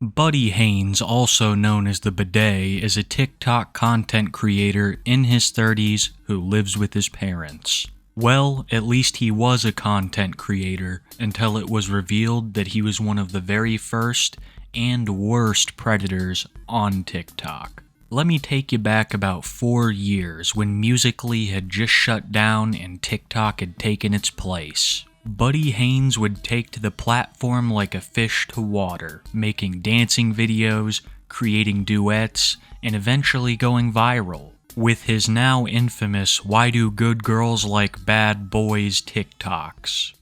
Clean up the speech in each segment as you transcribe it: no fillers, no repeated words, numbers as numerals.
Buddy Haynes, also known as the Bidet, is a TikTok content creator in his 30s who lives with his parents. Well, at least he was a content creator until it was revealed that he was one of the very first and worst predators on TikTok. Let me take you back about 4 years when Musical.ly had just shut down and TikTok had taken its place. Buddy Haynes would take to the platform like a fish to water, making dancing videos, creating duets, and eventually going viral. With his now infamous "Why do good girls like bad boys" TikToks.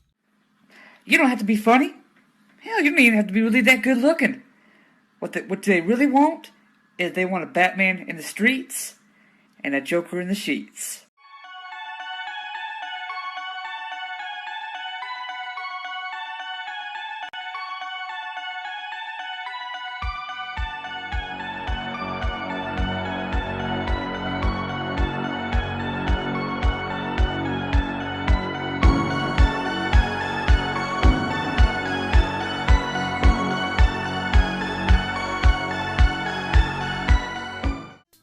You don't have to be funny. Hell, you don't even have to be really that good looking. What they really want is they want a Batman in the streets and a Joker in the sheets.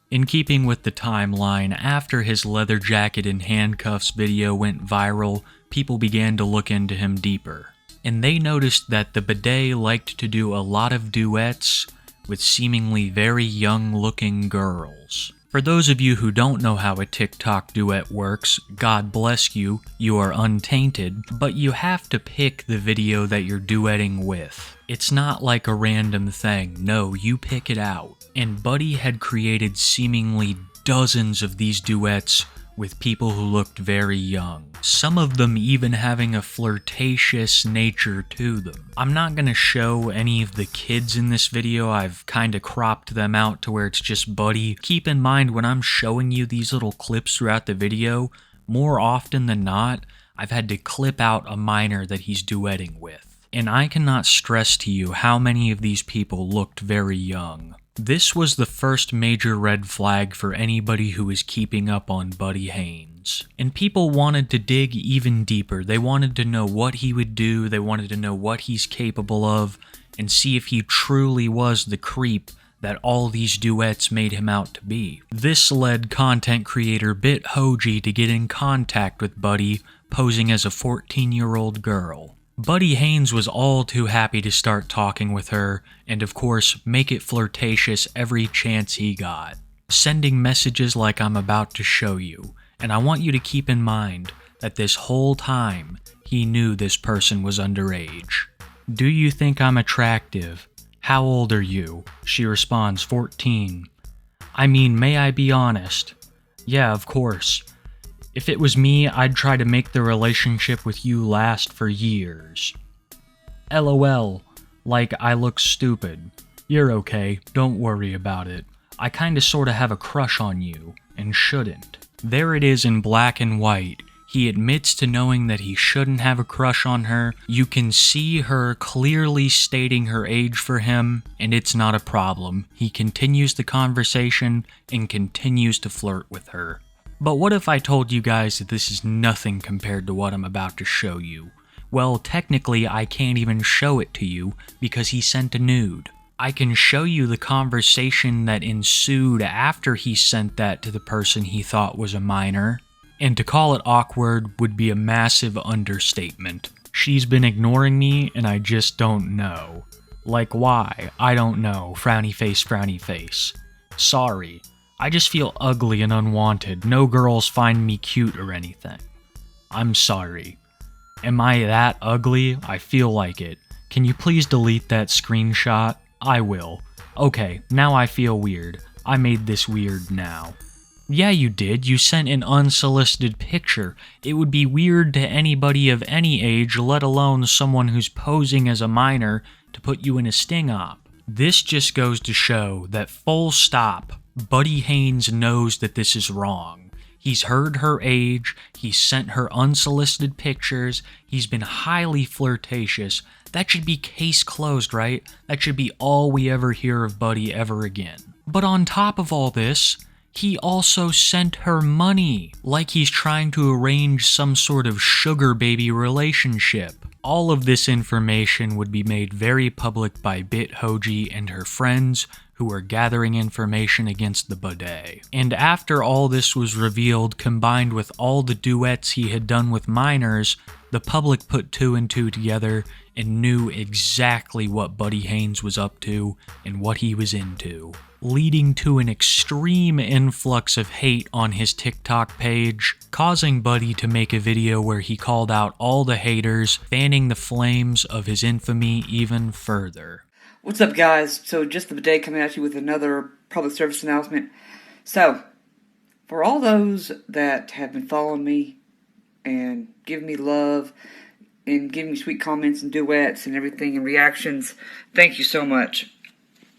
In keeping with the timeline, after his leather jacket and handcuffs video went viral, people began to look into him deeper. And they noticed that the Bidet liked to do a lot of duets with seemingly very young-looking girls. For those of you who don't know how a TikTok duet works, God bless you, you are untainted, but you have to pick the video that you're duetting with. It's not like a random thing, no, you pick it out. And Buddy had created seemingly dozens of these duets with people who looked very young. Some of them even having a flirtatious nature to them. I'm not gonna show any of the kids in this video, I've kinda cropped them out to where it's just Buddy. Keep in mind when I'm showing you these little clips throughout the video, more often than not, I've had to clip out a minor that he's duetting with. And I cannot stress to you how many of these people looked very young. This was the first major red flag for anybody who was keeping up on Buddy Haynes. And people wanted to dig even deeper. They wanted to know what he would do, they wanted to know what he's capable of, and see if he truly was the creep that all these duets made him out to be. This led content creator BitHoji to get in contact with Buddy, posing as a 14-year-old girl. Buddy Haynes was all too happy to start talking with her, and of course, make it flirtatious every chance he got. Sending messages like I'm about to show you, and I want you to keep in mind that this whole time, he knew this person was underage. Do you think I'm attractive? How old are you? She responds, 14. I mean, may I be honest? Yeah, of course. If it was me, I'd try to make the relationship with you last for years. LOL, like I look stupid. You're okay, don't worry about it. I kinda sorta have a crush on you, and shouldn't. There it is in black and white. He admits to knowing that he shouldn't have a crush on her. You can see her clearly stating her age for him, and it's not a problem. He continues the conversation and continues to flirt with her. But what if I told you guys that this is nothing compared to what I'm about to show you? Well, technically I can't even show it to you because he sent a nude. I can show you the conversation that ensued after he sent that to the person he thought was a minor, and to call it awkward would be a massive understatement. She's been ignoring me and I just don't know. Like why? I don't know. Frowny face, frowny face. Sorry. I just feel ugly and unwanted. No girls find me cute or anything. I'm sorry. Am I that ugly? I feel like it. Can you please delete that screenshot? I will. Okay, now I feel weird. I made this weird now. Yeah, you did. You sent an unsolicited picture. It would be weird to anybody of any age, let alone someone who's posing as a minor, to put you in a sting op. This just goes to show that full stop, Buddy Haynes knows that this is wrong. He's heard her age, he's sent her unsolicited pictures, he's been highly flirtatious. That should be case closed, right? That should be all we ever hear of Buddy ever again. But on top of all this, He also sent her money, like he's trying to arrange some sort of sugar baby relationship. All of this information would be made very public by BitHoji and her friends, who were gathering information against the bidet. And after all this was revealed, combined with all the duets he had done with minors, the public put two and two together and knew exactly what Buddy Haynes was up to and what he was into, leading to an extreme influx of hate on his TikTok page, causing Buddy to make a video where he called out all the haters, fanning the flames of his infamy even further. What's up, guys? So just the bidet coming at you with another public service announcement. So, for all those that have been following me and giving me love and giving me sweet comments and duets and everything and reactions, thank you so much.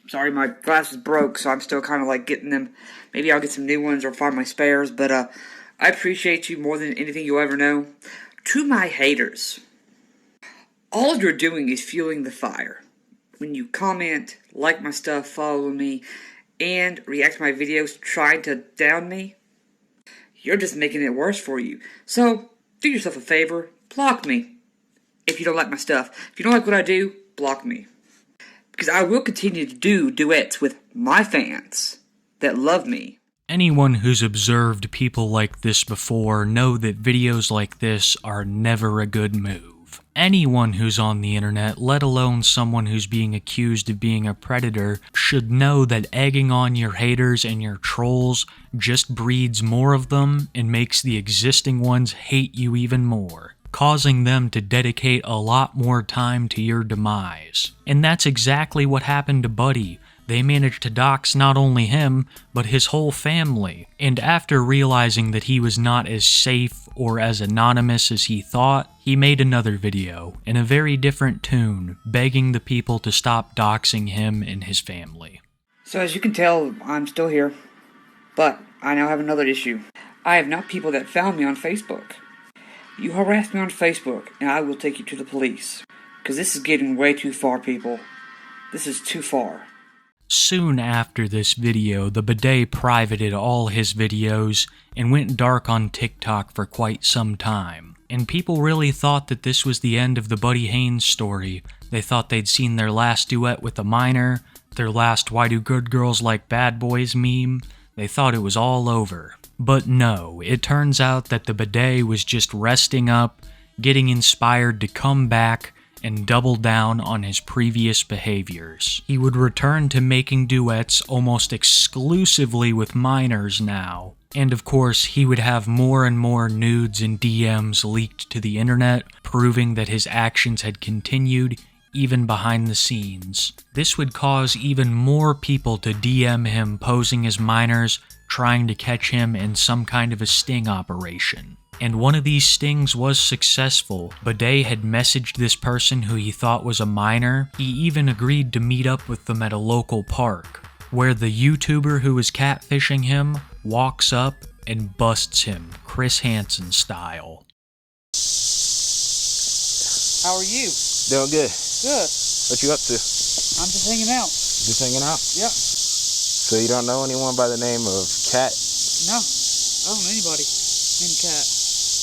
Sorry, my glasses broke, so I'm still kind of like getting them. Maybe I'll get some new ones or find my spares, but I appreciate you more than anything you'll ever know. To my haters, all you're doing is fueling the fire. When you comment, like my stuff, follow me, and react to my videos trying to down me, you're just making it worse for you. So, do yourself a favor, block me. If you don't like my stuff. If you don't like what I do, block me. Because I will continue to do duets with my fans that love me. Anyone who's observed people like this before know that videos like this are never a good move. Anyone who's on the internet, let alone someone who's being accused of being a predator, should know that egging on your haters and your trolls just breeds more of them and makes the existing ones hate you even more, causing them to dedicate a lot more time to your demise. And that's exactly what happened to Buddy. They managed to dox not only him, but his whole family. And after realizing that he was not as safe or as anonymous as he thought, he made another video, in a very different tune, begging the people to stop doxing him and his family. So as you can tell, I'm still here. But I now have another issue. I have not people that found me on Facebook. You harass me on Facebook, and I will take you to the police. Because this is getting way too far, people. This is too far. Soon after this video, the bidet privated all his videos and went dark on TikTok for quite some time. And people really thought that this was the end of the Buddy Haynes story. They thought they'd seen their last duet with a minor, their last "why do good girls like bad boys" meme. They thought it was all over. But no, it turns out that the bidet was just resting up, getting inspired to come back and double down on his previous behaviors. He would return to making duets almost exclusively with minors now. And of course, he would have more and more nudes and DMs leaked to the internet, proving that his actions had continued even behind the scenes. This would cause even more people to DM him posing as minors, trying to catch him in some kind of a sting operation. And one of these stings was successful. Bidet had messaged this person who he thought was a minor. He even agreed to meet up with them at a local park, where the YouTuber who was catfishing him walks up and busts him, Chris Hansen style. How are you? Doing good. Good. What you up to? I'm just hanging out. Just hanging out? Yep. So you don't know anyone by the name of Kat? No. I don't know anybody named Cat.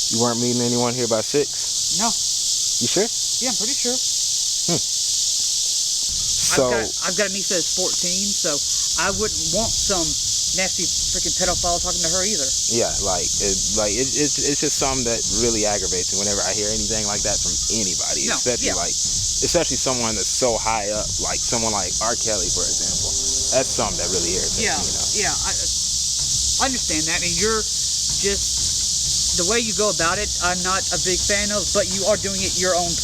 You weren't meeting anyone here by 6? No. You sure? Yeah, I'm pretty sure. So I've got a niece that's 14, so I wouldn't want some nasty freaking pedophile talking to her either. yeah, it's just something that really aggravates me whenever I hear anything like that from anybody, No, especially yeah. especially someone that's so high up, like someone like R. Kelly, for example. That's something that really irritates me. Yeah, I understand that, and you're just the way you go about it. I'm not a big fan of, but you are doing it your own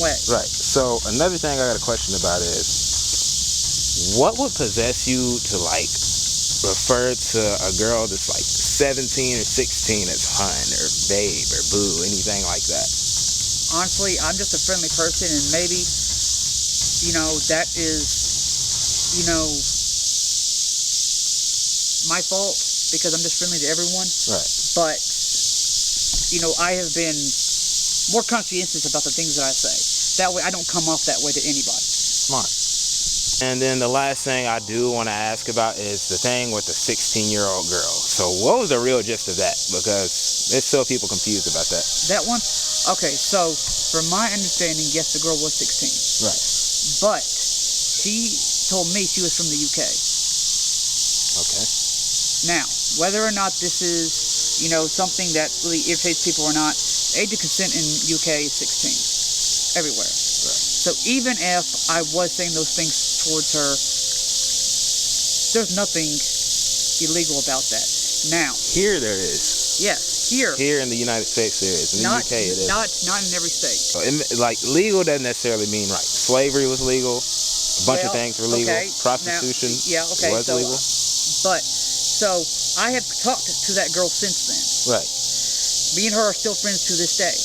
way. Right. So another thing I got a question about is, what would possess you to like refer to a girl that's like 17 or 16 as hun or babe or boo, anything like that? Honestly, I'm just a friendly person, and maybe, that is, my fault because I'm just friendly to everyone. Right. But, I have been more conscientious about the things that I say. That way I don't come off that way to anybody. Smart. And then the last thing I do want to ask about is the thing with the 16-year-old girl. So what was the real gist of that? Because there's still people confused about that. That one? Okay, so from my understanding, yes, the girl was 16. Right. But she told me she was from the UK. Okay. Now, whether or not this is, something that really irritates people or not, age of consent in UK is 16. Everywhere. Right. So even if I was saying those things towards her, there's nothing illegal about that. Now, Here there is. yes, here. Here in the United States there is. In the UK it is. Not in every state. So, like, legal doesn't necessarily mean right. Slavery was legal. A bunch of things were legal. Okay, Prostitution was legal. But, so, I have talked to that girl since then. Right. Me and her are still friends to this day.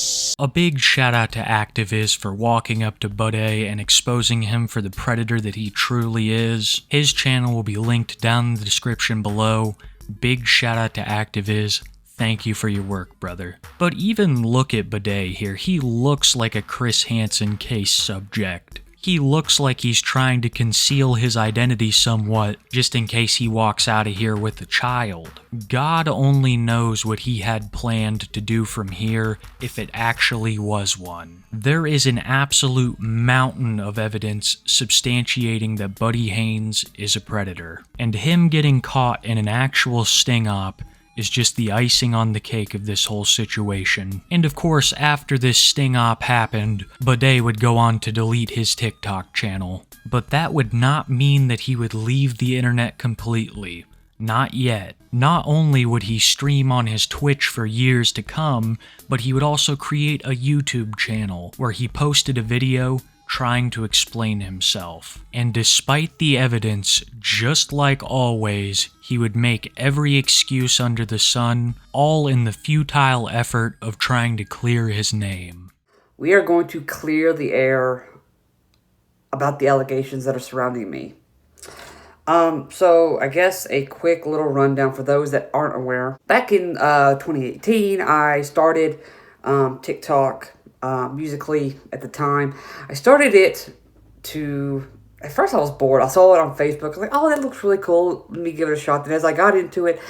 A big shout out to Activiz for walking up to Bude and exposing him for the predator that he truly is. His channel will be linked down in the description below. Big shout out to Activiz. Thank you for your work, brother. But even look at Bude here. He looks like a Chris Hansen case subject. He looks like he's trying to conceal his identity somewhat, just in case he walks out of here with a child. God only knows what he had planned to do from here, if it actually was one. There is an absolute mountain of evidence substantiating that Buddy Haynes is a predator, and him getting caught in an actual sting op is just the icing on the cake of this whole situation. And of course, after this sting op happened, Bude would go on to delete his TikTok channel. But that would not mean that he would leave the internet completely. Not yet. Not only would he stream on his Twitch for years to come, but he would also create a YouTube channel where he posted a video trying to explain himself. And despite the evidence, just like always, he would make every excuse under the sun, all in the futile effort of trying to clear his name. We are going to clear the air about the allegations that are surrounding me. So I guess a quick little rundown for those that aren't aware. Back in 2018, I started TikTok. Musically at the time. I started it at first I was bored. I saw it on Facebook. I was like, oh, that looks really cool. Let me give it a shot. Then as I got into it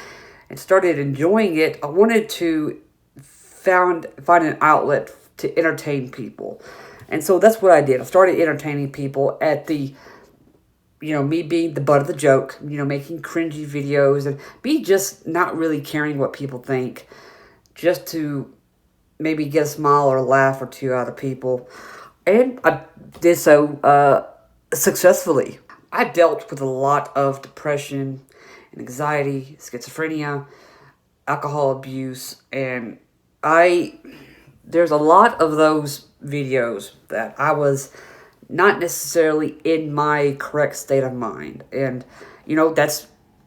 and started enjoying it, I wanted to find an outlet to entertain people. And so that's what I did. I started entertaining people at the, me being the butt of the joke, making cringy videos and me just not really caring what people think, just to maybe get a smile or a laugh or two out of people. And I did so successfully. I dealt with a lot of depression and anxiety, schizophrenia, alcohol abuse, and there's a lot of those videos that I was not necessarily in my correct state of mind. And,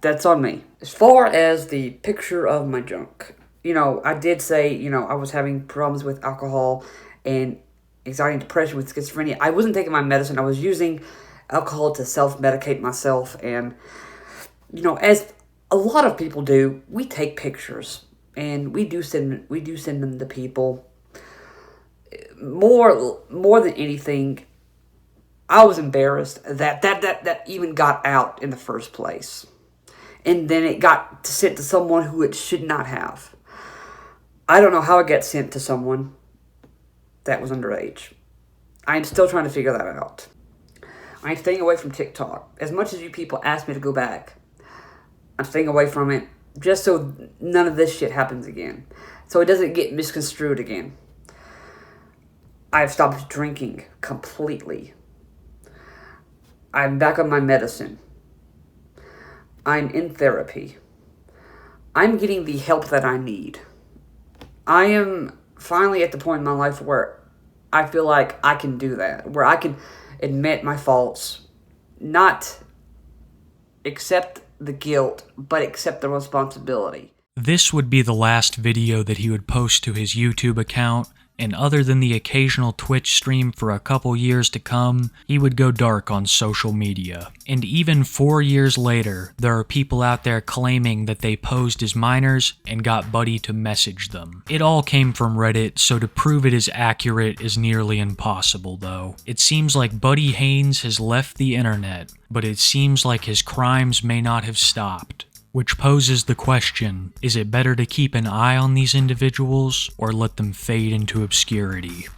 that's on me. As far as the picture of my junk, I did say, I was having problems with alcohol and anxiety and depression with schizophrenia. I wasn't taking my medicine. I was using alcohol to self-medicate myself. And, as a lot of people do, we take pictures and we do send them to people. More than anything, I was embarrassed that even got out in the first place. And then it got sent to someone who it should not have. I don't know how it got sent to someone that was underage. I'm still trying to figure that out. I'm staying away from TikTok. As much as you people ask me to go back, I'm staying away from it just so none of this shit happens again. So it doesn't get misconstrued again. I've stopped drinking completely. I'm back on my medicine. I'm in therapy. I'm getting the help that I need. I am finally at the point in my life where I feel like I can do that. Where I can admit my faults. Not accept the guilt, but accept the responsibility. This would be the last video that he would post to his YouTube account, And other than the occasional Twitch stream for a couple years to come, he would go dark on social media. And even 4 years later, there are people out there claiming that they posed as minors and got Buddy to message them. It all came from Reddit, so to prove it is accurate is nearly impossible though. It seems like Buddy Haynes has left the internet, but it seems like his crimes may not have stopped. Which poses the question, is it better to keep an eye on these individuals or let them fade into obscurity?